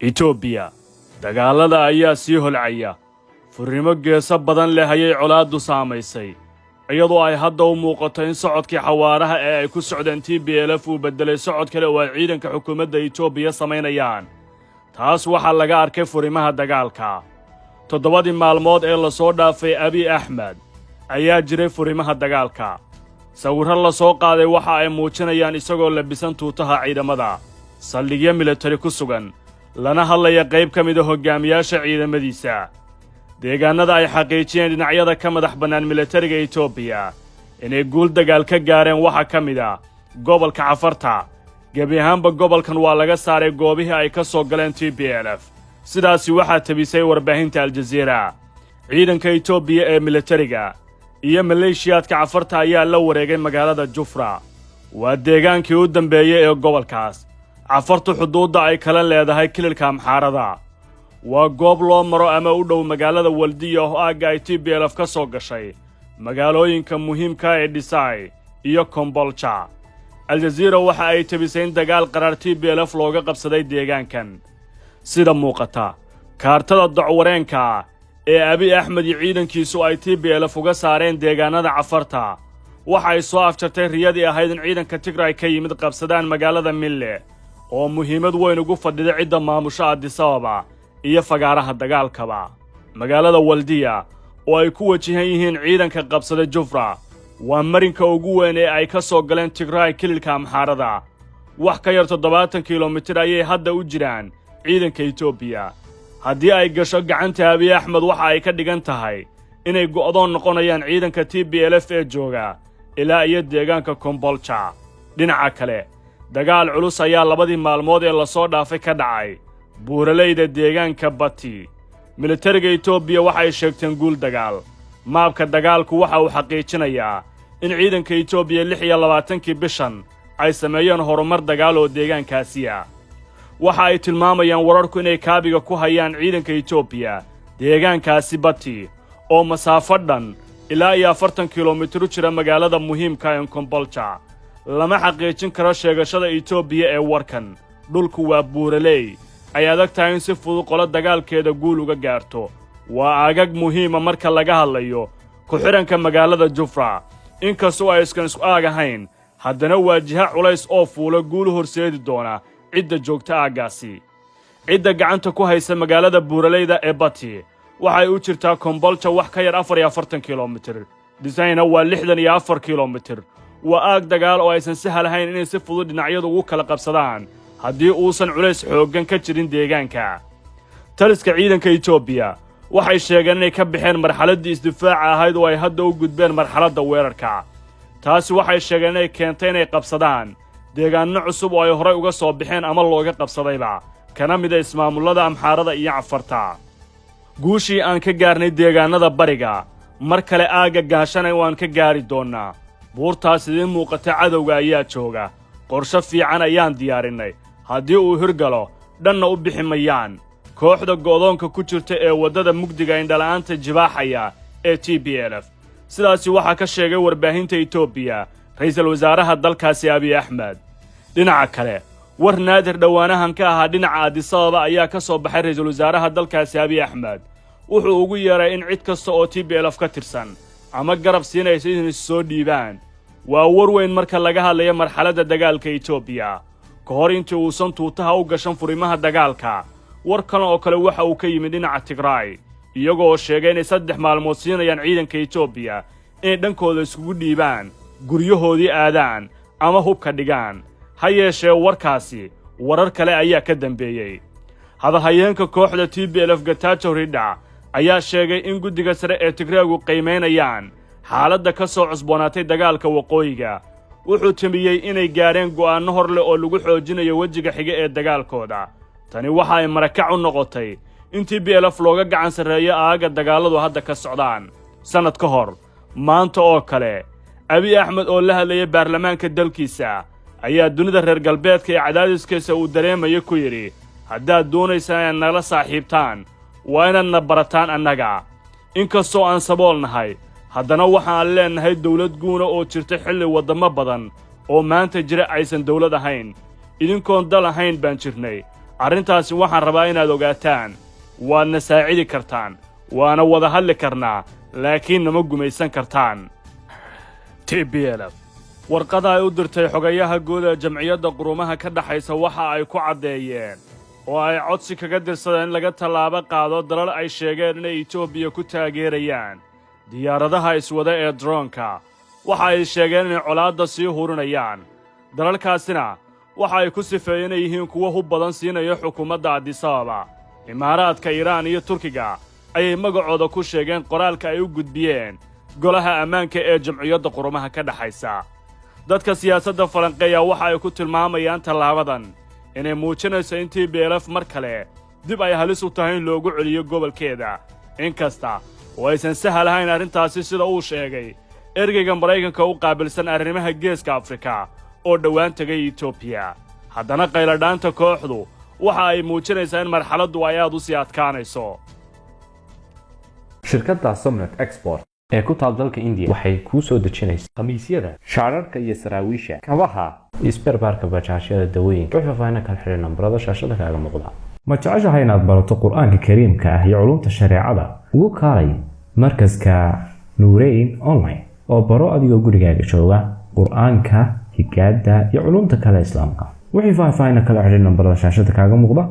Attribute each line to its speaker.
Speaker 1: Itoobiya dagaalada ayaa sii holcaya furrimo geeso badan leh ayay colaaddu saamaysay iyadoo ay hadda u muuqato in socodkii xawaaraha ee ay ku socdeen TPLF uu beddelay socod kale oo ay ciidanka xukuumadda Itoobiya samaynayaan taas waxaa laga arkay furimaha dagaalka toddobadii maalmood ee la soo dhaafay Abiy Ahmed ayaa jiray furimaha dagaalka sawirro la soo qaaday waxa ay muujinayaan isagoo labisan tuutaha ciidamada saldhigyo militari ku sugan lana hadlaya qayb ka mid ah hogaamiyaasha ciidamadiisa deegaanada ay xaqiijiyeen dhinacyada ka madax bannaan militariga Itoobiya inay guul dagaal ka gaareen waxa ka mid ah gobolka Cafarta gebi ahaanba gobolkan waa laga saaray goobihii ay ka soo galeen TPLF sidaasi waxaa tabisay warbaahinta Al Jazeera ciidanka Itoobiya ee militariga iyo maleeshiyaadka Cafarta ayaa la wareegay magaalada Jufra waa deegaankii u dambeeyay ee gobolkaas Cafartu xuduudda ay kala leedahay kililka Amxaarada waa goob loo maro ama u dhow magaalada Waldiya oo aagga ay TPLF ka soo gashay magaalooyinka muhiimka ee Dhisay iyo Kombolcha Al Jazeera waxa ay tabisay in dagaal qaraar TPLF looga qabsaday deegaankan sida muuqata kaartada docwareenka ee Abiy Ahmed iyo ciidankiisu ay TPLF uga saareen deegaanada Cafarta waxa ay soo afjartay riyadii ahayd in ciidanka Tigray ka yimid qabsadaan magaalada Mille oo muhiimad weyn ugu fadhida cidda maamusha Addis Ababa iyo fagaaraha dagaalkaba magaalada Waldiya oo ay ku wajahan yihiin ciidanka qabsada Jufra waa marinka ugu weyn ee ay ka soo galeen Tigray kililka Amxaarada wax ka yar 70 kiiloomitir ayay hadda u jiraan ciidanka Itoobiya haddii ay gasho gacanta Abiy Ahmed waxa ay ka dhigan tahay inay go'doon noqonayaan ciidanka TPLF ee jooga ilaa iyo deegaanka Kombolcha dhinaca kale dagaal culus ayaa labadii maalmood ee la soo dhaafay ka dhacay buuraleyda deegaanka Bati militariga Itoobiya waxa ay sheegteen guul dagaal maabka dagaalku waxa uu xaqiijinayaa in ciidanka Itoobiya 26 bishan ay sameeyeen horumar dagaal oo deegaankaasi ah waxa ay tilmaamayaan wararku inay kaabiga ku hayaan ciidanka Itoobiya deegaankaasi Bati oo masaafo dhan ilaa 40 kiiloomitir u jira magaalada muhiimka ee Kombolcha lama xaqiijin karo sheegashada Itoobiya ee warkan dhulku waa buuraley ay adag tahay in si fudud qolo dagaalkeeda guul uga gaarto waa aagag muhiima marka laga hadlayo ku xiranka magaalada Jufra inkastoo ay isku aagahayn haddana waa jiha culays oo fuula guul horseedi doona cidda joogta aagaasi cidda gacanta ku haysa magaalada buuraleyda ee Bati waxay u jirtaa Kombolcha wax ka yar 44 kiiloomitir Dhisayna waa 64 kiiloomitir waa aag dagaal oo aysan sahal ahayn inay si fudud dhinacyadu ugu kala qabsadaan haddii uusan culays xooggan ka jirin deegaanka taliska ciidanka Itoobiya waxay sheegeen inay ka bixeen marxaladdii isdifaaca ahayd oo ay hadda u gudbeen marxaladda weerarka taasi waxay sheegeen inay keentay inay qabsadaan deegaanno cusub oo ay horey uga soo bixeen ama looga qabsadayba kana mid ah ismaamullada Amxaarada iyo Cafarta guushii aan ka gaarnay deegaanada bariga mar kale aagga gaashana waan ka gaari doonaa buurtaas idin muuqata cadowga ayaa jooga qorshe fiican ayaan diyaarinay haddii uu hirgalo dhanna u bixi mayaan kooxda go'doonka ku jirta ee waddada mugdiga indhala'aanta jibaaxaya ee TPLF sidaasi waxaa ka sheegay warbaahinta Itoobiya ra'iisul wasaaraha dalkaasi Abiy Ahmed dhinaca kale war naadir dhawaanahan ka ahaa dhinaca Addis Ababa ayaa ka soo baxay ra'iisul wasaaraha dalkaasi Abiy Ahmed wuxuu ugu yeeray in cid kasta oo TPLF ka tirsan ama garab siinaysa inay soo dhiibaan waa war weyn marka laga hadlayo marxaladda dagaalka Itoobiya ka hor intii uusan tuutaha u gashan furimaha dagaalka war kale oo kale waxa uu ka yimid dhinaca Tigray iyagoo sheegay inay 3 maalmood siinayaan ciidanka Itoobiya inay dhankooda isugu dhiibaan guryahoodii aadaan ama hubka dhigaan ha yeeshee warkaasi warar kale ayaa ka dambeeyay hadalhayeenka kooxda TPLF Getachew Reda ayaa sheegay in guddiga sare ee Tigraygu qiimeynayaan xaaladda ka soo cusboonaatay dagaalka waqooyiga wuxuu timiyey inay gaareen go'aanno hor leh oo lagu xoojinayo wejiga xiga ee dagaalkooda tani waxa ay marakac u noqotay in TPLF looga gacan sarreeyo aagga dagaaladu hadda ka socdaan sanad ka hor maanta oo kale Abiy Ahmed oo la hadlayay baarlamaanka dalkiisa ayaa dunida reer galbeedka ee cadaadiskiisa uu dareemayo ku yiri haddaad doonaysaan inaad nala saaxiibtaan waa inaadna barataan annaga inkastoo aan sabool nahay haddana waxaan leenahay dawlad guuna oo jirta xilli waddamo badan oo maanta jira aysan dawlad ahayn idinkoon dal ahayn baan jirnay arrintaasi waxaan rabaa inaad ogaataan waadna saacidi kartaan waana wada hadli karnaa laakiin nama gumaysan kartaan TPLF warqada ay u dirtay xogayaha guud ee jamciyadda qurumaha ka dhaxaysa waxa ay ku caddeeyeen oo ay codsi kaga dirsadeen in laga tallaabo qaado dalal ay sheegeen inay Itoobiya ku taageerayaan diyaaradaha iswada ee droonka waxa ay sheegeen inay colaadda sii hurinayaan dalalkaasina waxa ay ku sifeeyeen inay yihiin kuwo hub badan siinaya xukuumadda Addis Ababa imaaraadka Iiraan iyo Turkiga ayay magacooda ku sheegeen qoraalka ay u gudbiyeen golaha ammaanka ee jamciyadda qurumaha ka dhaxaysa dadka siyaasadda falanqeeya waxa ay ku tilmaamayaan tallaabadan inay muujinayso in TPLF mar kale dib ay halis u tahay in loogu celiyo gobolkeeda inkasta oo aysan sahal ahayn arrintaasi sida uu sheegay ergeyga Maraykanka u qaabilsan arrimaha Geeska Afrika oo dhawaan tagay Itoobiya haddana qayladhaanta kooxdu waxa ay muujinaysaa in marxaladdu ay aad u sii adkaanayso
Speaker 2: shirkadda Somnet Export ee ku taal dalka India waxay ku soo dejinaysaa khamiisyada shaararka iyo saraawiisha kabaha isbarbarka bajaajyada dawooyinka wixii faahfaahin kala xiriir nambarada shaashada kaaga muuqda ma jeceshahay inaad barato quraanka kariimka ah iyo culumta shariicada ugu kaalay markaska Nuurayn online oo baro adigoo gurigaaga jooga quraanka higaada iyo culumta kale islaamka wixii faahfaahin kala xiriir nambarada shaashada kaaga muuqda